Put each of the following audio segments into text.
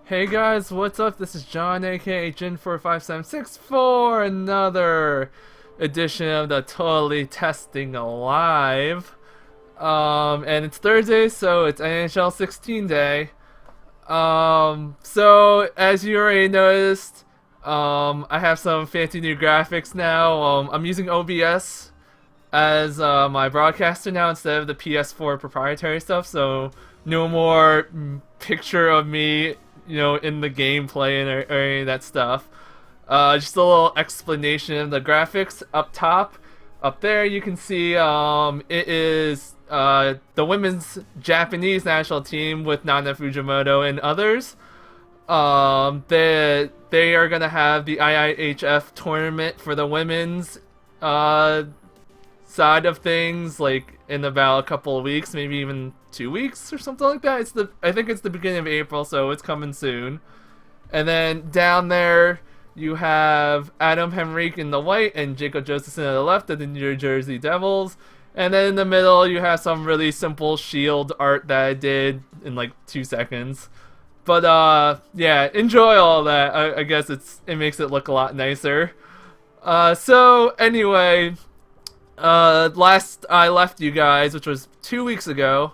Hey guys, what's up? This is John, aka Jin45764, for another edition of the Totally Testing Live. And it's Thursday, so it's NHL 16 day. So as you already noticed, I have some fancy new graphics now. I'm using OBS as my broadcaster now instead of the PS4 proprietary stuff, so no more picture of me, in the gameplay or any of that stuff. Just a little explanation of the graphics up top. Up there you can see it is the women's Japanese national team with Nana Fujimoto and others. They are gonna have the IIHF tournament for the women's side of things, like in about a couple of weeks, maybe even 2 weeks or something like that. I think it's the beginning of April, so it's coming soon. And then down there you have Adam Henrique in the white and Jacob Josephson at the left of the New Jersey Devils. And then in the middle you have some really simple shield art that I did in like 2 seconds. But yeah, enjoy all that. I guess it makes it look a lot nicer. So anyway, last I left you guys, which was 2 weeks ago,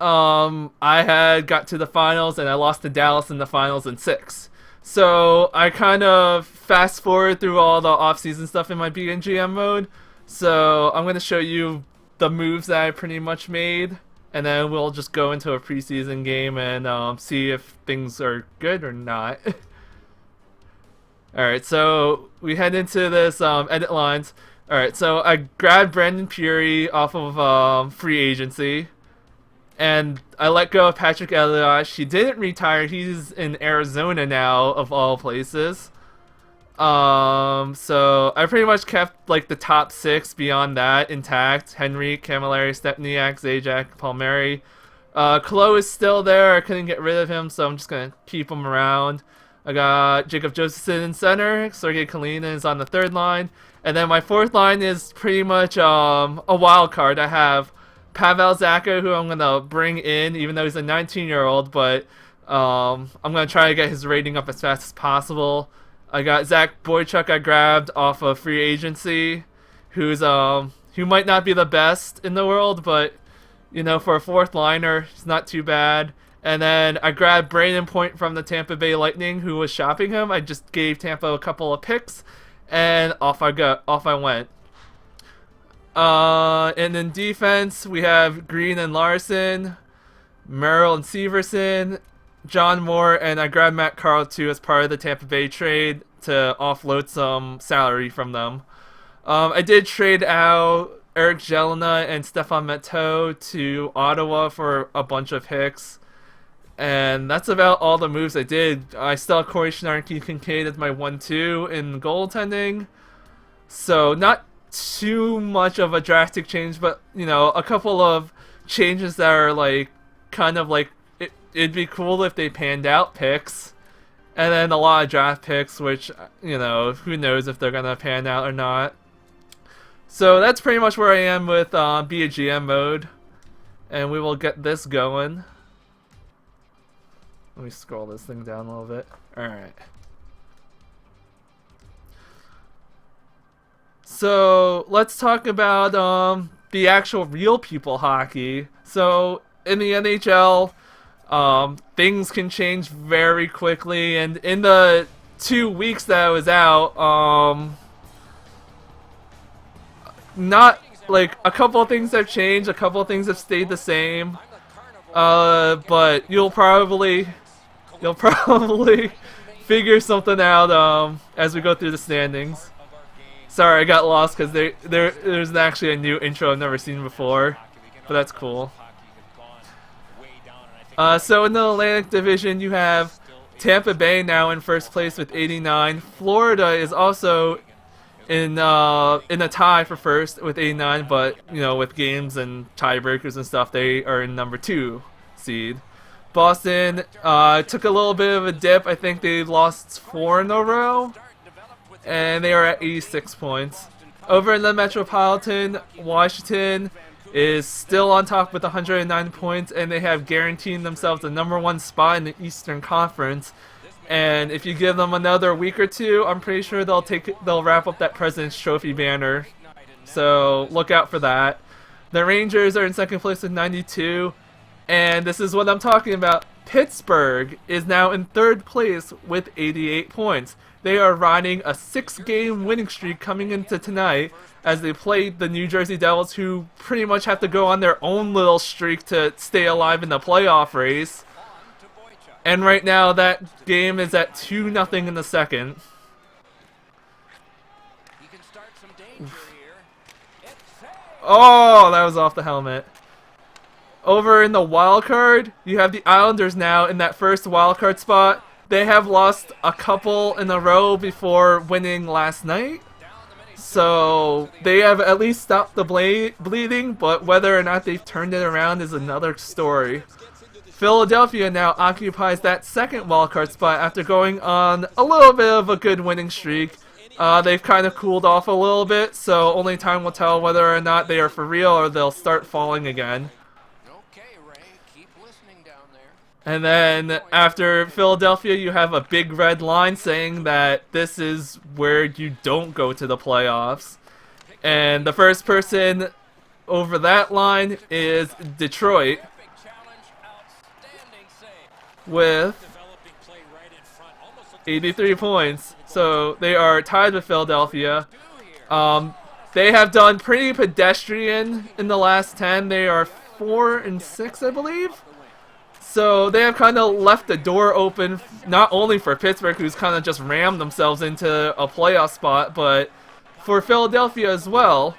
I had got to the finals and I lost to Dallas in the finals in 6. So I kind of fast forward through all the off-season stuff in my BNGM mode. So I'm going to show you the moves that I pretty much made, and then we'll just go into a preseason game and see if things are good or not. Alright, so we head into this edit lines. Alright, so I grabbed Brandon Puri off of free agency, and I let go of Patrick Elias. He didn't retire. He's in Arizona now, of all places. So I pretty much kept like the top 6 beyond that intact. Henry, Camilleri, Stepniak, Zajac, Palmieri. Klo is still there. I couldn't get rid of him, so I'm just gonna keep him around. I got Jacob Josephson in center. Sergei Kalina is on the 3rd line. And then my 4th line is pretty much a wild card. I have Pavel Zacha, who I'm going to bring in, even though he's a 19-year-old, but I'm going to try to get his rating up as fast as possible. I got Zach Boychuk I grabbed off of free agency, who might not be the best in the world, but, for a 4th liner, it's not too bad. And then I grabbed Brayden Point from the Tampa Bay Lightning, who was shopping him. I just gave Tampa a couple of picks, and off I went. And in defense, we have Green and Larson, Merrill and Severson, John Moore, and I grabbed Matt Carl too as part of the Tampa Bay trade to offload some salary from them. I did trade out Eric Jelena and Stefan Matteau to Ottawa for a bunch of picks. And that's about all the moves I did. I still have Corey Schneider and Keith Kincaid as my 1-2 in goaltending. So not too much of a drastic change, but, a couple of changes that are like, kind of like, it'd be cool if they panned out picks. And then a lot of draft picks, which, who knows if they're going to pan out or not. So that's pretty much where I am with Be a GM mode. And we will get this going. Let me scroll this thing down a little bit. Alright. So, let's talk about the actual real people hockey. So, in the NHL, things can change very quickly, and in the 2 weeks that I was out, not, like, a couple of things have changed, a couple of things have stayed the same, but you'll probably figure something out as we go through the standings. Sorry, I got lost because there's actually a new intro I've never seen before, but that's cool. So in the Atlantic Division, you have Tampa Bay now in first place with 89. Florida is also in a tie for first with 89, but with games and tiebreakers and stuff, they are in number 2 seed. Boston took a little bit of a dip. I think they lost 4 in a row, and they are at 86 points. Over in the Metropolitan, Washington is still on top with 109 points, and they have guaranteed themselves the #1 spot in the Eastern Conference. And if you give them another week or two, I'm pretty sure they'll wrap up that President's Trophy banner. So look out for that. The Rangers are in second place with 92, and this is what I'm talking about. Pittsburgh is now in third place with 88 points. They are riding a 6-game winning streak coming into tonight as they play the New Jersey Devils, who pretty much have to go on their own little streak to stay alive in the playoff race. And right now that game is at 2-0 in the second. Oh, that was off the helmet. Over in the wild card, you have the Islanders now in that first wild card spot. They have lost a couple in a row before winning last night. So they have at least stopped the bleeding, but whether or not they've turned it around is another story. Philadelphia now occupies that second wildcard spot after going on a little bit of a good winning streak. They've kind of cooled off a little bit, so only time will tell whether or not they are for real or they'll start falling again. And then after Philadelphia, you have a big red line saying that this is where you don't go to the playoffs. And the first person over that line is Detroit with 83 points. So they are tied with Philadelphia. They have done pretty pedestrian in the last 10. They are 4-6, I believe. So they have kind of left the door open, not only for Pittsburgh, who's kind of just rammed themselves into a playoff spot, but for Philadelphia as well.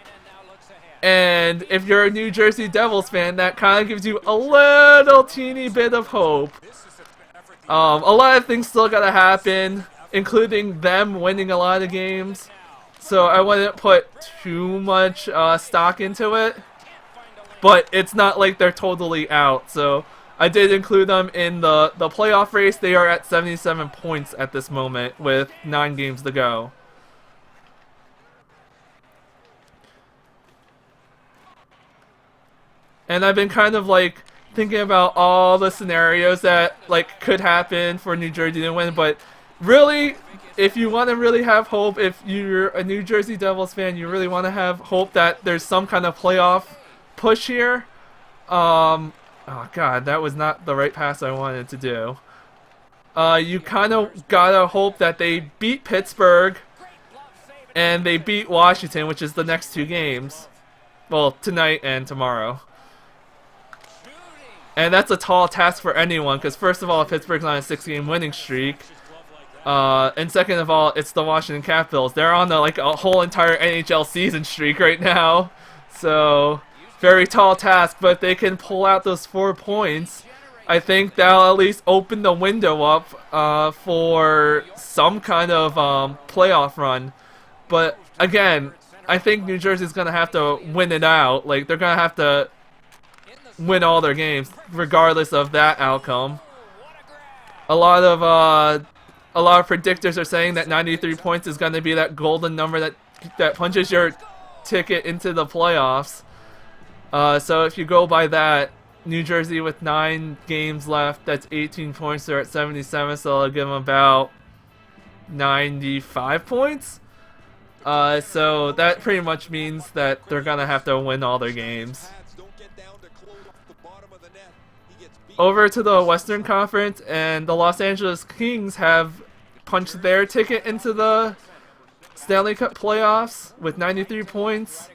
And if you're a New Jersey Devils fan, that kind of gives you a little teeny bit of hope. A lot of things still gotta happen, including them winning a lot of games. So I wouldn't put too much stock into it. But it's not like they're totally out, so I did include them in the playoff race. They are at 77 points at this moment with 9 games to go. And I've been kind of like thinking about all the scenarios that like could happen for New Jersey to win, but really, if you want to really have hope, if you're a New Jersey Devils fan, you really want to have hope that there's some kind of playoff push here. Oh god, that was not the right pass I wanted to do. You kind of gotta hope that they beat Pittsburgh and they beat Washington, which is the next 2 games. Well, tonight and tomorrow. And that's a tall task for anyone, because first of all, Pittsburgh's on a 6-game winning streak. And second of all, it's the Washington Capitals. They're on like a whole entire NHL season streak right now. So very tall task, but if they can pull out those 4 points, I think that'll at least open the window up for some kind of playoff run. But again, I think New Jersey's going to have to win it out. Like, they're going to have to win all their games, regardless of that outcome. A lot of predictors are saying that 93 points is going to be that golden number that punches your ticket into the playoffs. So if you go by that, New Jersey with 9 games left, that's 18 points. They're at 77, so I'll give them about 95 points. So that pretty much means that they're going to have to win all their games. Over to the Western Conference, and the Los Angeles Kings have punched their ticket into the Stanley Cup playoffs with 93 points.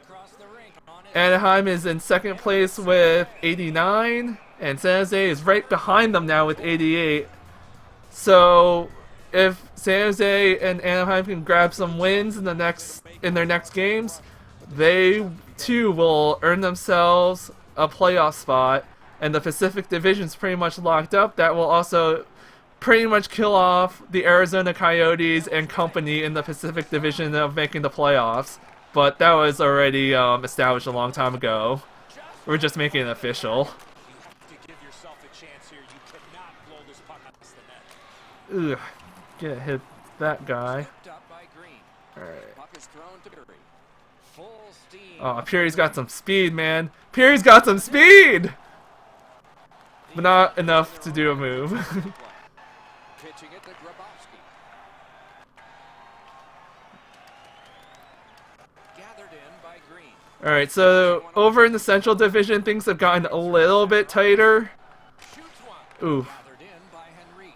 Anaheim is in second place with 89, and San Jose is right behind them now with 88. So if San Jose and Anaheim can grab some wins in their next games, they too will earn themselves a playoff spot. And the Pacific Division's pretty much locked up. That will also pretty much kill off the Arizona Coyotes and company in the Pacific Division of making the playoffs. But that was already established a long time ago. We're just making it official. Ugh, hit that guy. Alright. Oh, Peary's got some speed, man. Peary's got some speed! But not enough to do a move. Alright, so over in the Central Division, things have gotten a little bit tighter. Ooh.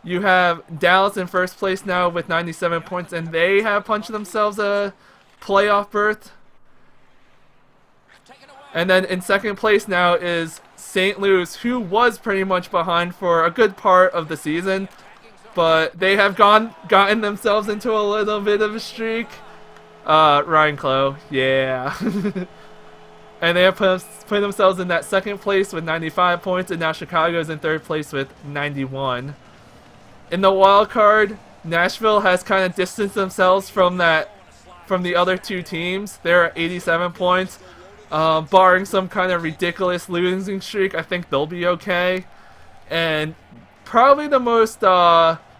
You have Dallas in first place now with 97 points, and they have punched themselves a playoff berth. And then in second place now is St. Louis, who was pretty much behind for a good part of the season. But they have gotten themselves into a little bit of a streak. Ryan Clough, yeah. And they have put themselves in that second place with 95 points, and now Chicago's in third place with 91. In the wild card, Nashville has kind of distanced themselves from the other two teams. They're at 87 points. Barring some kind of ridiculous losing streak, I think they'll be okay. And probably the most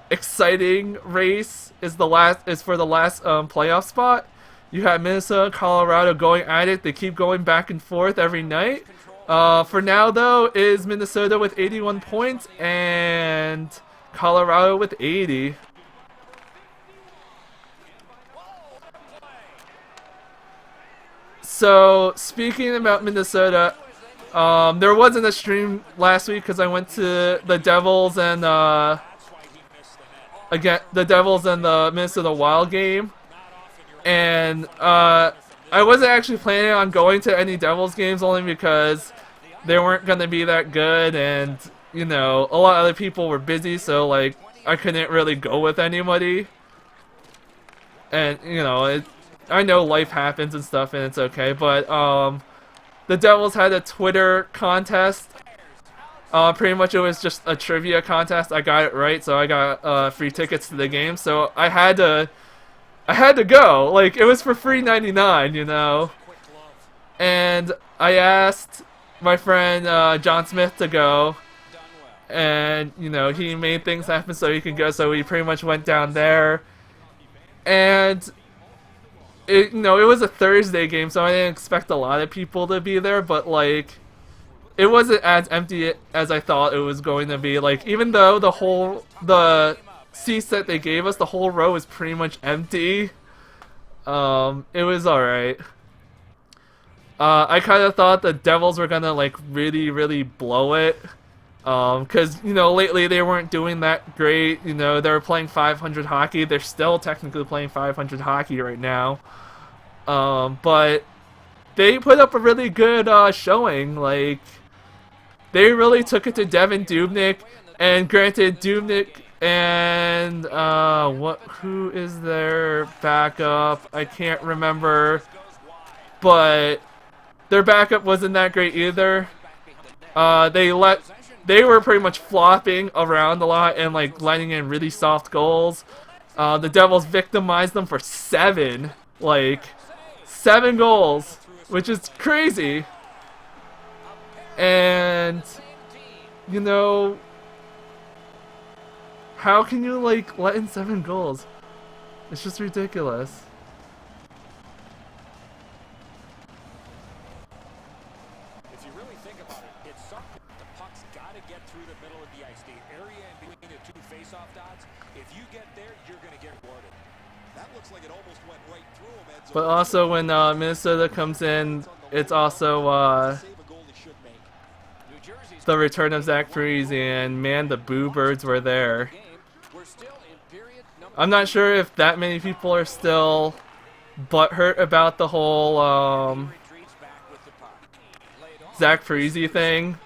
exciting race is for the last playoff spot. You have Minnesota, Colorado going at it. They keep going back and forth every night. For now, though, is Minnesota with 81 points and Colorado with 80. So, speaking about Minnesota, there wasn't a stream last week because I went to the Devils and the Minnesota Wild game. And I wasn't actually planning on going to any Devils games only because they weren't going to be that good, and you know, a lot of other people were busy, so like I couldn't really go with anybody. And you know, I know life happens and stuff, and it's okay. But the Devils had a Twitter contest. Pretty much it was just a trivia contest. I got it right, so I got free tickets to the game. So I had to go. Like, it was for free 99, you know. And I asked my friend John Smith to go, and you know, he made things happen so he could go. So we pretty much went down there, and it was a Thursday game, so I didn't expect a lot of people to be there. But like, it wasn't as empty as I thought it was going to be. Like, even though the seats that they gave us, the whole row was pretty much empty. It was alright. I kind of thought the Devils were gonna like really, really blow it. Cause you know, lately they weren't doing that great. You know, they were playing 500 hockey. They're still technically playing 500 hockey right now. But they put up a really good showing. Like, they really took it to Devin Dubnyk, and granted, Dubnyk and who is their backup? I can't remember, but their backup wasn't that great either. They were pretty much flopping around a lot and like letting in really soft goals. The Devils victimized them for 7 goals, which is crazy. And you know, how can you like let in 7 goals? It's just ridiculous. If you really think about it, it's something. The puck's got to get through the middle of the ice. The area in between the two face-off dots. If you get there, you're going to get rewarded. That looks like it almost went right through him. But also when Minnesota comes in, it's also the return of Zach Parise, and man, the Boo Birds were there. I'm not sure if that many people are still butthurt about the whole Zach Parise thing,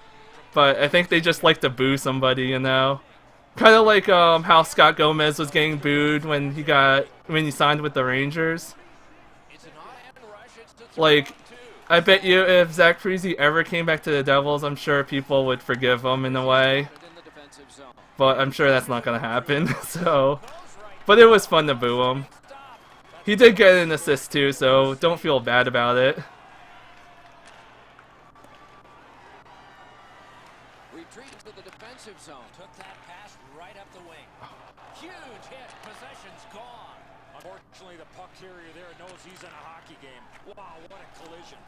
but I think they just like to boo somebody, you know. Kind of like how Scott Gomez was getting booed when he signed with the Rangers. Like, I bet you if Zach Parise ever came back to the Devils, I'm sure people would forgive him in a way. But I'm sure that's not going to happen. So, but it was fun to boo him. He did get an assist too, so don't feel bad about it. Retreated to the defensive zone. Took that pass right up the wing. Huge hit. Possession's gone. Unfortunately, the puck carrier there knows he's in a hockey game. Wow, what a collision.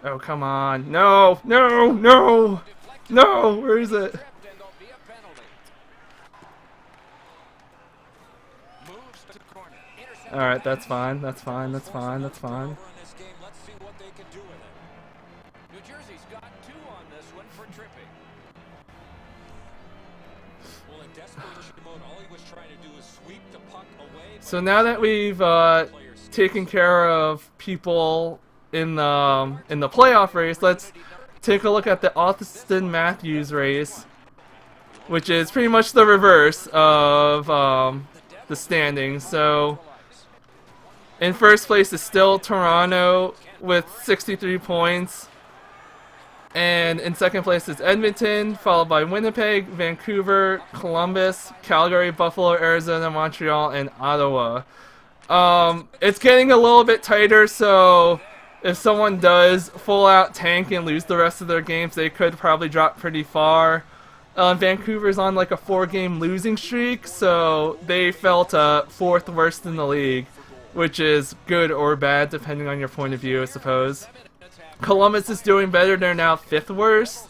Oh, come on. No, no, no, no, where is it? Alright, that's fine, that's fine, that's fine, that's fine. Let's see what they can do with it. New Jersey's got 2 on this one for tripping. Well, in desperation mode, all he was trying to do is sweep the puck away. So now that we've taken care of people in the playoff race, let's take a look at the Austin Matthews race, which is pretty much the reverse of the standings. So in first place is still Toronto with 63 points. And in second place is Edmonton, followed by Winnipeg, Vancouver, Columbus, Calgary, Buffalo, Arizona, Montreal, and Ottawa. It's getting a little bit tighter, so if someone does full out tank and lose the rest of their games, they could probably drop pretty far. Vancouver's on like a 4-game losing streak, so they fell to 4th worst in the league, which is good or bad depending on your point of view, I suppose. Columbus is doing better, they're now 5th worst.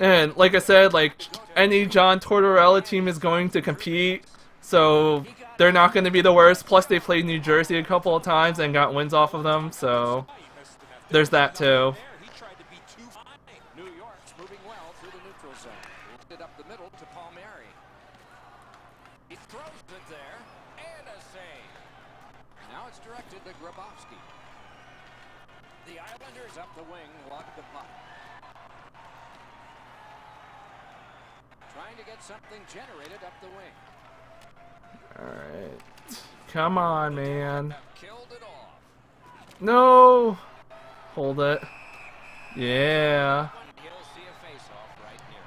And like I said, like any John Tortorella team is going to compete, so they're not going to be the worst. Plus they played New Jersey a couple of times and got wins off of them, so there's that too. The Islanders up the wing, lock the puck. Trying to get something generated up the wing. Alright. Come on, man. Killed it off. No! Hold it. Yeah. He'll see a face-off right here.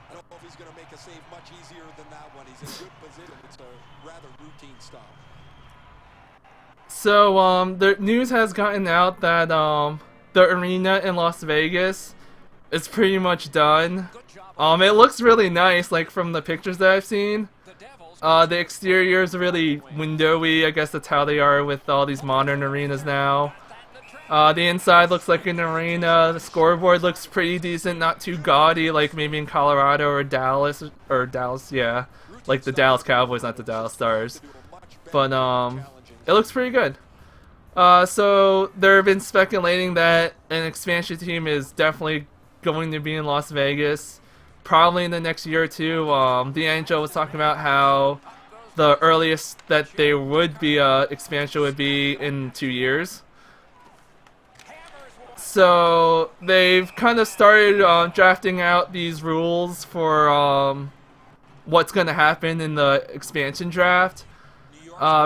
I don't know if he's going to make a save much easier than that one. He's in good position. It's a rather routine stop. So, the news has gotten out that, the arena in Las Vegas is pretty much done. It looks really nice, like, from the pictures that I've seen. The exterior is really windowy, I guess that's how they are with all these modern arenas now. The inside looks like an arena, the scoreboard looks pretty decent, not too gaudy, like maybe in Colorado or Dallas, yeah. Like the Dallas Cowboys, not the Dallas Stars. But, it looks pretty good. So there have been speculating that an expansion team is definitely going to be in Las Vegas, probably in the next year or two. The NHL was talking about how the earliest that they would be expansion would be in 2 years. So they've kind of started drafting out these rules for what's going to happen in the expansion draft.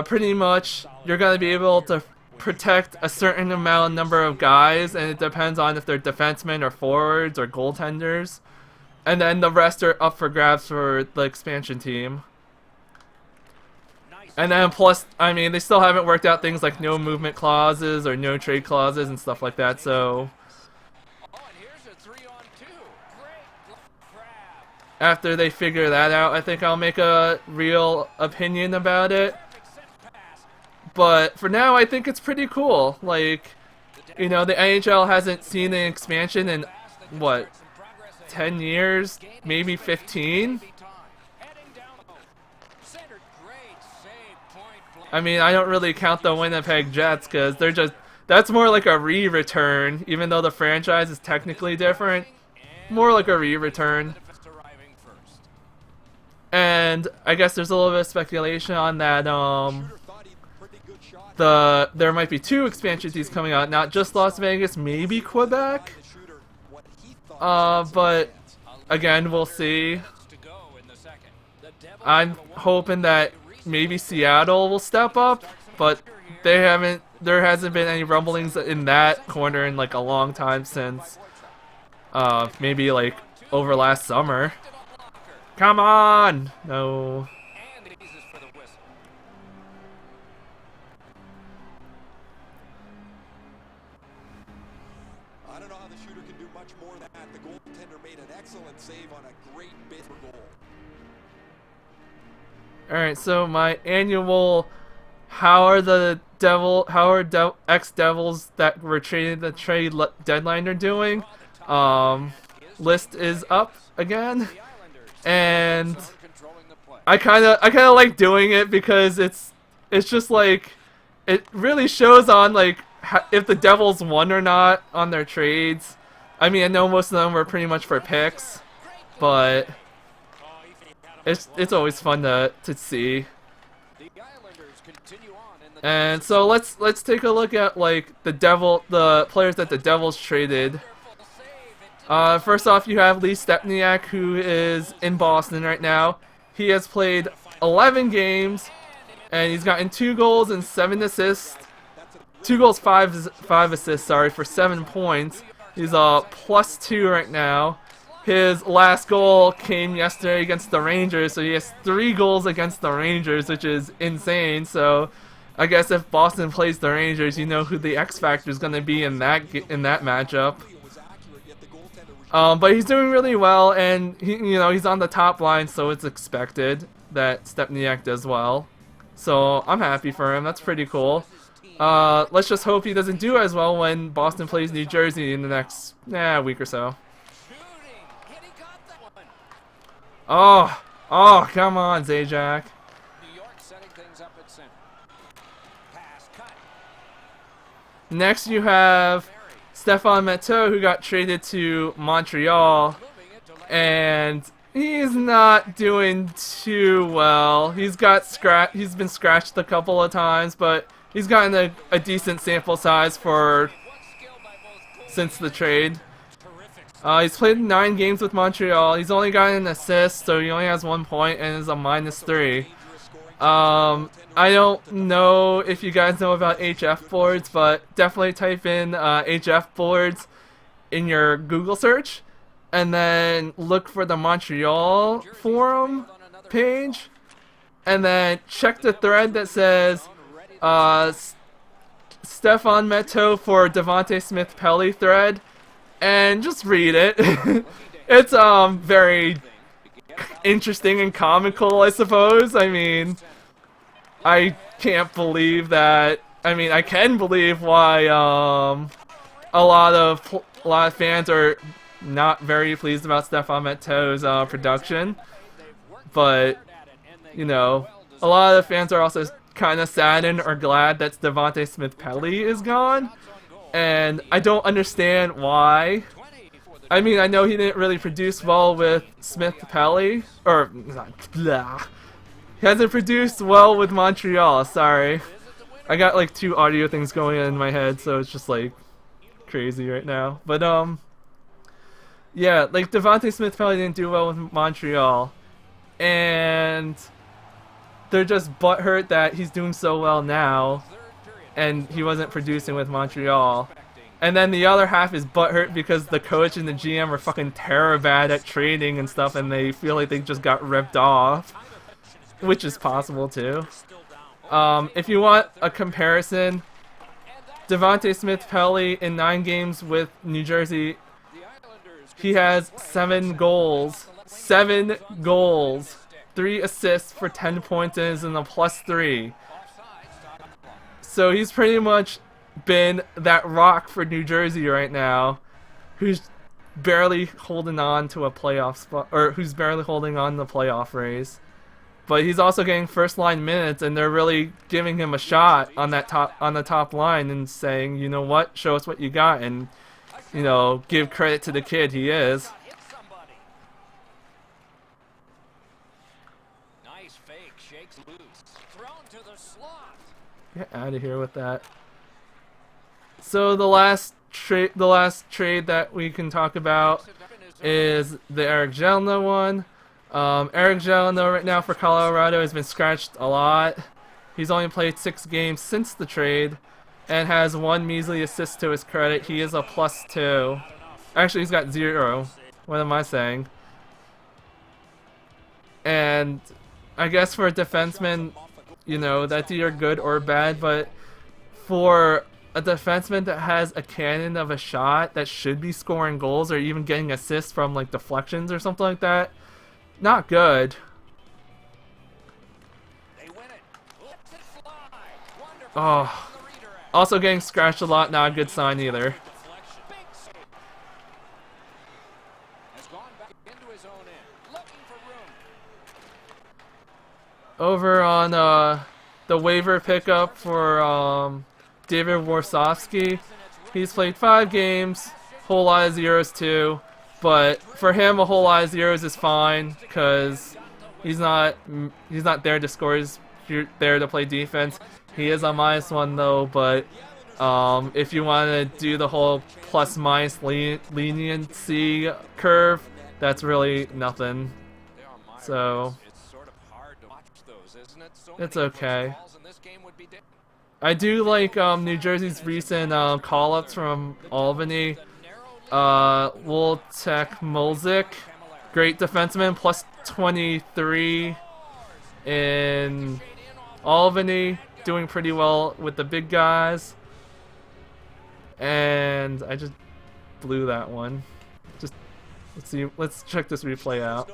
Pretty much, you're going to be able to protect a certain number of guys, and it depends on if they're defensemen or forwards or goaltenders. And then the rest are up for grabs for the expansion team. And then plus, I mean, they still haven't worked out things like no movement clauses or no trade clauses and stuff like that, so after they figure that out, I think I'll make a real opinion about it. But for now, I think it's pretty cool. Like, you know, the NHL hasn't seen an expansion in, what, 10 years? Maybe 15? I mean, I don't really count the Winnipeg Jets because they're just, that's more like a re-return, even though the franchise is technically different. More like a re-return. And I guess there's a little bit of speculation on that, there might be 2 expansion teams coming out, not just Las Vegas, maybe Quebec. But again, we'll see. I'm hoping that maybe Seattle will step up, but there hasn't been any rumblings in that corner in like a long time since maybe like over last summer. Come on! No. the shooter can do much more than that. The goaltender made an excellent save on a great bid for goal. Alright, so my annual how are ex-Devils that were traded the trade deadline are doing list is up again, and I kind of like doing it because it's just like it really shows on like if the Devils won or not on their trades. I mean, I know most of them were pretty much for picks, but it's always fun to see. And so let's take a look at like the players that the Devils traded. First off, you have Lee Stepniak, who is in Boston right now. He has played 11 games, and he's gotten 2 goals and 7 assists. 2 goals, 5 assists, sorry, for 7 points. He's a +2 right now. His last goal came yesterday against the Rangers, so he has 3 goals against the Rangers, which is insane. So I guess if Boston plays the Rangers, you know who the X factor is going to be in that matchup. But he's doing really well, and he's on the top line, so it's expected that Stepniak does well. So I'm happy for him. That's pretty cool. Let's just hope he doesn't do as well when Boston plays New Jersey in the next week or so. Oh, come on, Zajac. Next you have Stefan Matteau, who got traded to Montreal, and he's not doing too well. He's been scratched a couple of times, but he's gotten a decent sample size since the trade. He's played 9 games with Montreal. He's only gotten an assist, so he only has 1 point and is a -3. I don't know if you guys know about HF boards, but definitely type in HF boards in your Google search, and then look for the Montreal forum page, and then check the thread that says Stefan Matteau for Devontae Smith-Pelly thread, and just read it. It's very interesting and comical, I suppose. I mean, I can't believe that. I mean, I can believe why a lot of fans are not very pleased about Stefan Matteau's production, but a lot of the fans are also kind of saddened or glad that Devontae Smith-Pelly is gone, and I don't understand why. I mean, I know he didn't really produce well with Smith-Pelly, or he hasn't produced well with Montreal, sorry. I got like 2 audio things going on in my head, so it's just like crazy right now. But yeah, like Devontae Smith-Pelly didn't do well with Montreal, and they're just butthurt that he's doing so well now, and he wasn't producing with Montreal. And then the other half is butthurt because the coach and the GM are fucking bad at trading and stuff, and they feel like they just got ripped off, which is possible too. If you want a comparison, Devontae Smith-Pelly in 9 games with New Jersey, he has 7 goals. 7 goals. 3 assists for 10 points and is in a +3. So he's pretty much been that rock for New Jersey right now, who's barely holding on to a playoff spot, or who's barely holding on to the playoff race. But he's also getting first line minutes, and they're really giving him a shot on the top line and saying, you know what, show us what you got, and give credit to the kid he is. Nice fake, shakes loose, thrown to the slot. Get out of here with that. So the last trade that we can talk about is the Eric Jelena one. Eric Jelena right now for Colorado has been scratched a lot. He's only played 6 games since the trade and has 1 measly assist to his credit. He is a +2. Actually, he's got 0. What am I saying? And I guess for a defenseman, that's either good or bad, but for a defenseman that has a cannon of a shot that should be scoring goals or even getting assists from like deflections or something like that. Not good. Oh. Also getting scratched a lot, not a good sign either. Over on the waiver pickup for David Warsofsky, he's played 5 games, whole lot of zeros too, but for him a whole lot of zeros is fine because he's not there to score, he's there to play defense. He is on -1 though, but if you want to do the whole plus minus leniency curve, that's really nothing. So it's okay. I do like New Jersey's recent call-ups from Albany. Woltek Mulzik, great defenseman, plus 23 in Albany, doing pretty well with the big guys. And I just blew that one. Just let's check this replay out.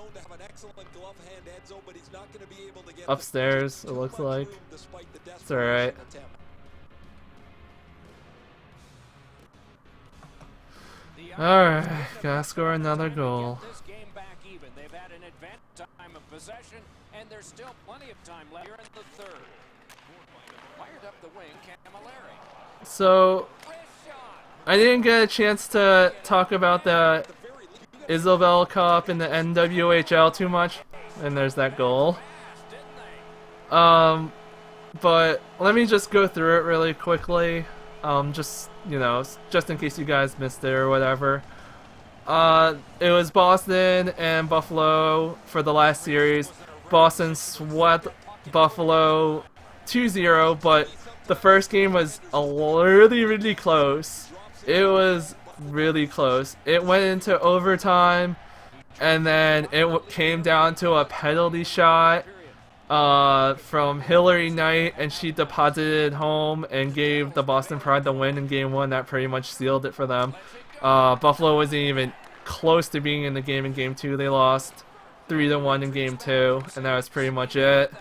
Upstairs, it looks like. It's alright. Alright, gotta score another goal. So, I didn't get a chance to talk about the Isabel Cup in the NWHL too much, and there's that goal. But let me just go through it really quickly, just, you know, just in case you guys missed it or whatever. It was Boston and Buffalo for the last series. Boston swept Buffalo 2-0, but the first game was really close. It was really close. It went into overtime, and then it came down to a penalty shot from Hillary Knight, and she deposited it home and gave the Boston Pride the win in Game 1. That pretty much sealed it for them. Buffalo wasn't even close to being in the game in Game 2. They lost 3-1 in Game 2, and that was pretty much it.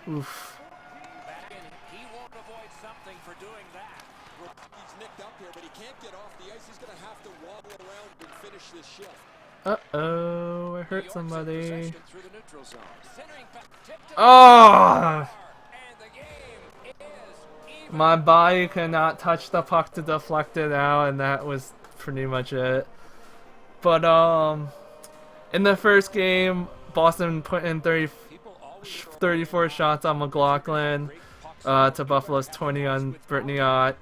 Oof. Uh-oh, I hurt somebody. Oh! My body cannot touch the puck to deflect it out, and that was pretty much it. But, in the first game, Boston put in 34 shots on McLaughlin, to Buffalo's 20 on Brittany Ott.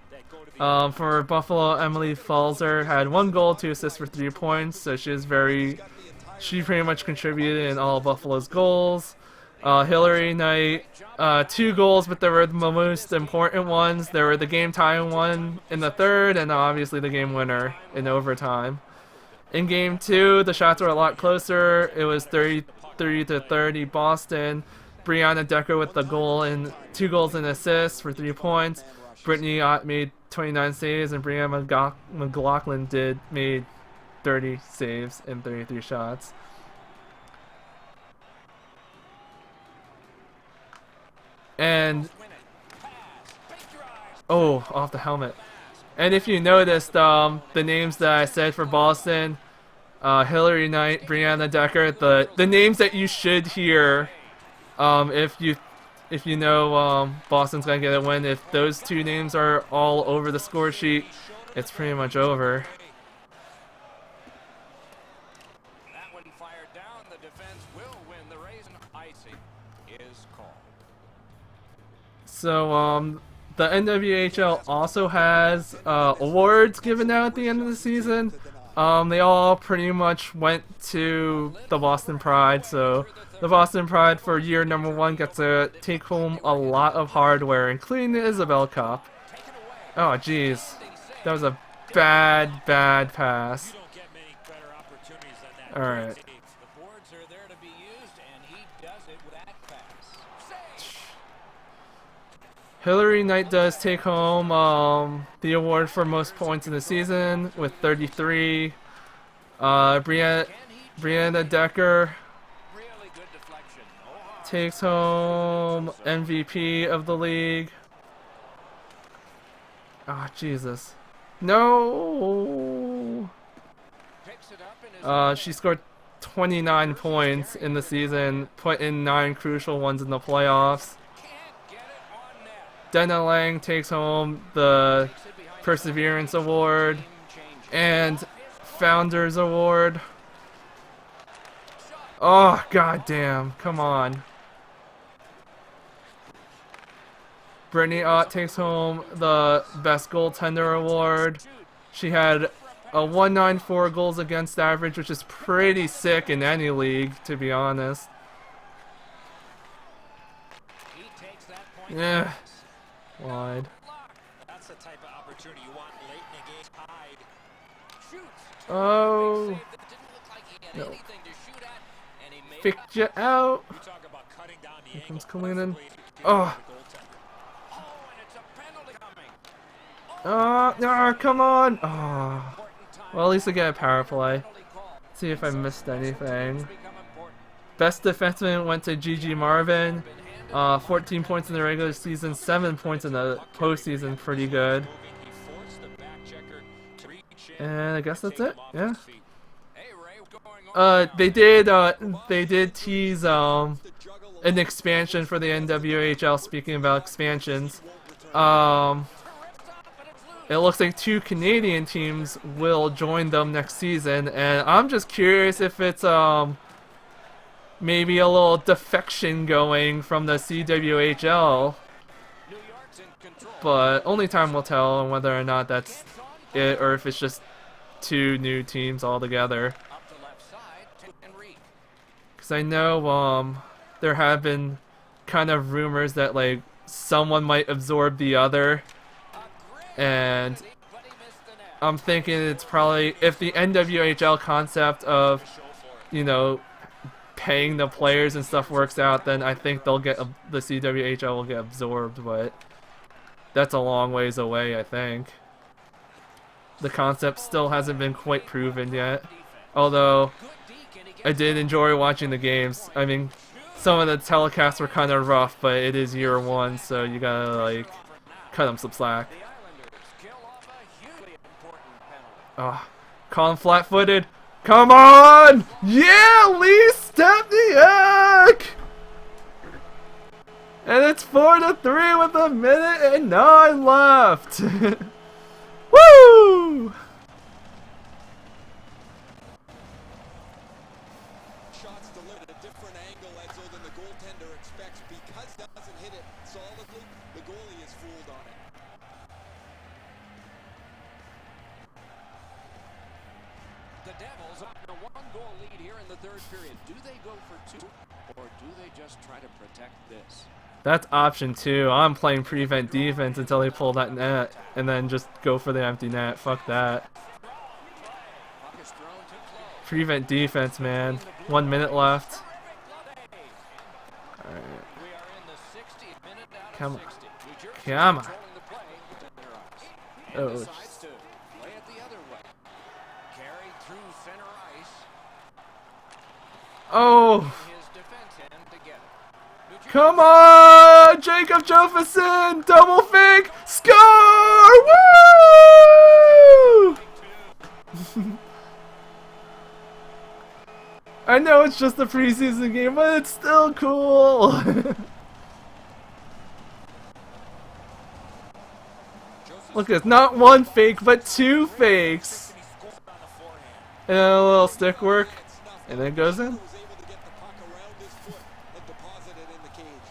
For Buffalo, Emily Falzer had 1 goal, 2 assists for 3 points, so she pretty much contributed in all of Buffalo's goals. Hillary Knight, 2 goals, but they were the most important ones. They were the game-tying one in the third, and obviously the game winner in overtime. In Game 2, the shots were a lot closer. It was 33-30 Boston. Brianna Decker with the goal and 2 goals and assists for 3 points. Brittany Ott made 29 saves, and Brianna McLaughlin made 30 saves and 33 shots. And oh, off the helmet. And if you noticed, the names that I said for Boston, Hillary Knight, Brianna Decker, the names that you should hear, if you know Boston's gonna get a win. If those 2 names are all over the score sheet, it's pretty much over. That one fired down. The defense will win the race, and icing is called. So the NWHL also has awards given out at the end of the season. They all pretty much went to the Boston Pride, so the Boston Pride for year number 1 gets to take home a lot of hardware, including the Isabel Cup. Oh jeez, that was a bad pass. Alright. legs are there to be used, and he does it with that pass. Save. Hillary Knight does take home the award for most points in the season with 33. Brianna Decker Really good deflection. takes home MVP of the league. Ah, Jesus. No! Picks it up in his She scored 29 points in the season, put in 9 crucial ones in the playoffs. can't get it on net. Dana Lang takes home the Perseverance Award and Founders Award. Oh, goddamn. Come on. Brittany Ott takes home the Best Goaltender Award. She had a 194 goals against average, which is pretty sick in any league, to be honest. He takes that point. Yeah. Wide. That's the type of opportunity you want late in the game. Tied. Shoots. Oh. Save that didn't look like he had No. anything to shoot at, and he made Picked you out. You talk about cutting down the Here angle. comes Kalinin. Perfectly Oh. the goaltender. Oh, and it's a penalty coming. No, come on. Oh. Important time. Well, at least I get a power play. Penalty call. Let's see if I missed anything. Become important. Best defenseman went to Gigi Marvin. 14 points in the regular season, 7 points in the postseason. Pretty good. He forced the back checker to reach in And I guess that's take it. him off Yeah. his feet. Hey, Ray, what's going on now? They did tease an expansion for the NWHL. Speaking about expansions, it looks like 2 Canadian teams will join them next season, and I'm just curious if it's maybe a little defection going from the CWHL, New York's in control. but only time will tell on whether or not that's it or if it's just 2 new teams altogether. Up the left side to Enrique. Because I know there have been kind of rumors that like someone might absorb the other, and But he missed the net. I'm thinking it's probably if the NWHL concept of, you know, paying the players and stuff works out, then I think they'll get the CWHL will get absorbed, but that's a long ways away. I think the concept still hasn't been quite proven yet. Although Good deke, and he I gets did enjoy watching the games. I mean, some of the telecasts were kind of rough, but it is year 1, so you gotta like cut them some slack. the Islanders kill off a hugely important penalty. Ah, Colin flat-footed. Come on! Yeah, Lee Stepniak! And it's 4-3 with 1:09 left. Woo! Shots delivered at a different angle, Edzo, than the goaltender expects. Because doesn't hit it solidly, the goalie is fooled on it. The Devils up a 1-goal lead here in the third period. Do they go for 2, or do they just try to protect this? That's option 2. I'm playing prevent defense until they pull that net, and then just go for the empty net. Fuck that. Puck is thrown too close. Prevent defense, man. 1 minute left. We are in the 60th minute out of Come on. 60. New Jersey Come on. controlling the play within their ice. Oh, And decides to play it the other way. Carried through center ice. Oh, His defense end to get it. New Jersey come on! Jacob Jofferson! Double fake! Score! Woo! I know it's just a preseason game, but it's still cool! Look at this, not 1 fake, but 2 fakes! He scored on the forehand. And a little stick work, and then it goes in. He was able to get the puck around his foot and deposit it in the cage.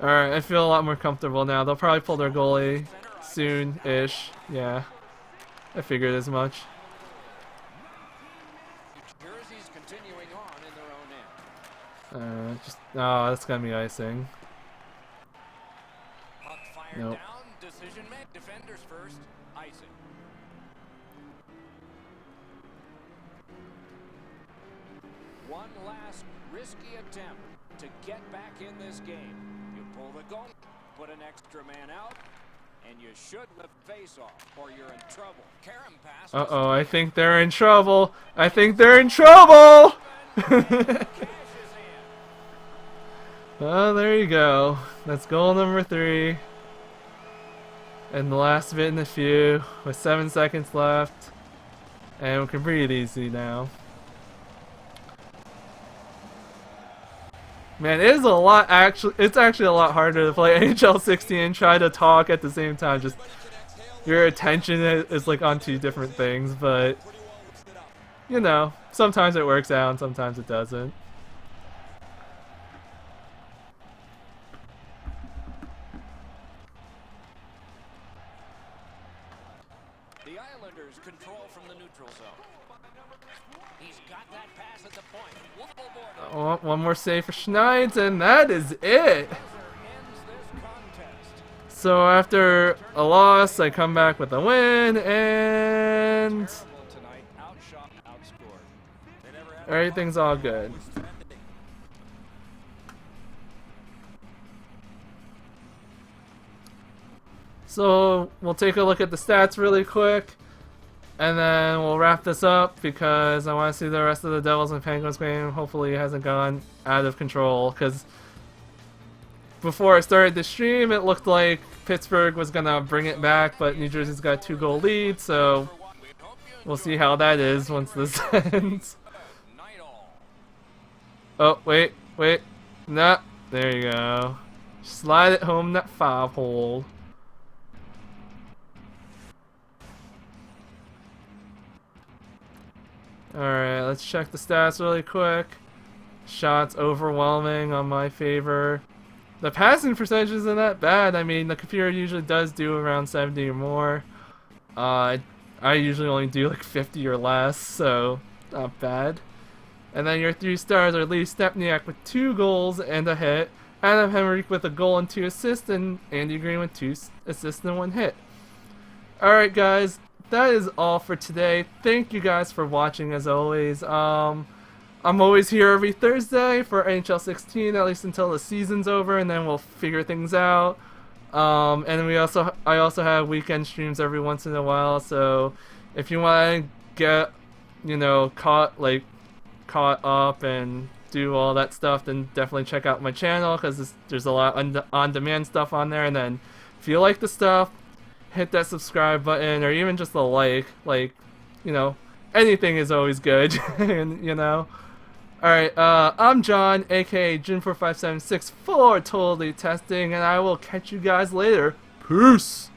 Alright, I feel a lot more comfortable now. They'll probably pull their goalie soon-ish. Yeah, I figured as much. New Jersey's continuing on in their own end. Oh, that's gonna be icing. Puck fired Nope. down. decision made. Defenders first. Icing. One last risky attempt to get back in this game. You pull the goal, put an extra man out, and you should lift face off, or you're in trouble. Karen pass. Uh-oh, I think they're in trouble. I think they're in trouble! Oh, there you go. That's goal number 3. And the last bit in the few, with 7 seconds left. And we can breathe easy now. Man, it is a lot it's actually a lot harder to play NHL 16 and try to talk at the same time. Just your attention is like on 2 different things, but you know, sometimes it works out and sometimes it doesn't. The Islanders control from the neutral zone. He's got that pass at the point. Oh, one more save for Schneid, and that is it. So after a loss, I come back with a win, and everything's all good. So we'll take a look at the stats really quick, and then we'll wrap this up because I want to see the rest of the Devils and Penguins game. Hopefully it hasn't gone out of control, because before I started the stream it looked like Pittsburgh was going to bring it back, but New Jersey's got a 2-goal lead, so we'll see how that is once this ends. Oh, wait. Nah, there you go. Slide it home that 5-hole. Alright, let's check the stats really quick. Shots overwhelming on my favor. The passing percentage isn't that bad. I mean, the computer usually does do around 70 or more. I usually only do like 50 or less, so not bad. And then your 3 stars are Lee Stepniak with 2 goals and a hit, Adam Henrique with a goal and 2 assists, and Andy Green with 2 assists and 1 hit. Alright guys, that is all for today. Thank you guys for watching as always. I'm always here every Thursday for NHL 16, at least until the season's over, and then we'll figure things out. And I also have weekend streams every once in a while, so if you want to get, you know, caught up and do all that stuff, then definitely check out my channel, because there's a lot on-demand stuff on there. And then if you like the stuff, hit that subscribe button, or even just a like, you know, anything is always good. And you know, alright, I'm John, aka Jin4576 for Totally Testing, and I will catch you guys later. Peace.